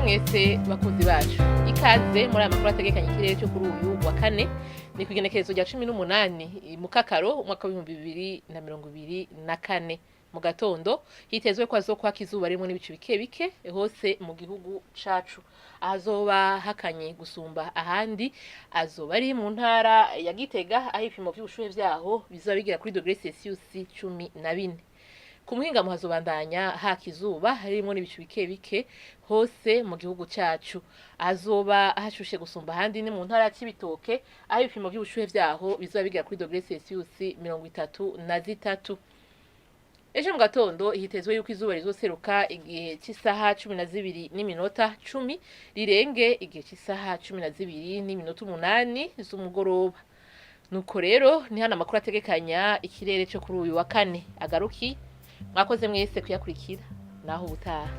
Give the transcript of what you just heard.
mwese bakunzi bacu ikaze muri aya makuru ategekanye ikirere cyo kuri uyu wa kane ni kugenekerezo rya 18 mu kakaro umwaka wa 2024 mu gatondo hitezwe ko azokwaka izuba rimwe n'ibicu bike bike hose mu gihugu cacu azoba hakanye gusumba ahandi azoba ari mu ntara ya Gitega aho ibipimo by'ubushuhe vyaho bizoba bigira kuri degrés Celsius 14. Ku muhinga hazobandanya haka izuba harimo n'ibicu bike bike hose mu gihugu cacu azoba hashushe gusumba ahandi ni mu ntara y'Ibitoke aho ibipimo by'ubushuhe vyaho bizoba bigira kuri degrés Celsius 33. Ejo mu gatondo hitezwe yuko izuba rizoseruka igihe cy'isaha 12:10 rirenge igihe cy'isaha 12:8 z'umugoroba. Nuko rero ni hana makuru ategekanya ikirere cyo kuri uyu wa kane agaruki mwakoze mwese kuyakurikira naho ubutaha.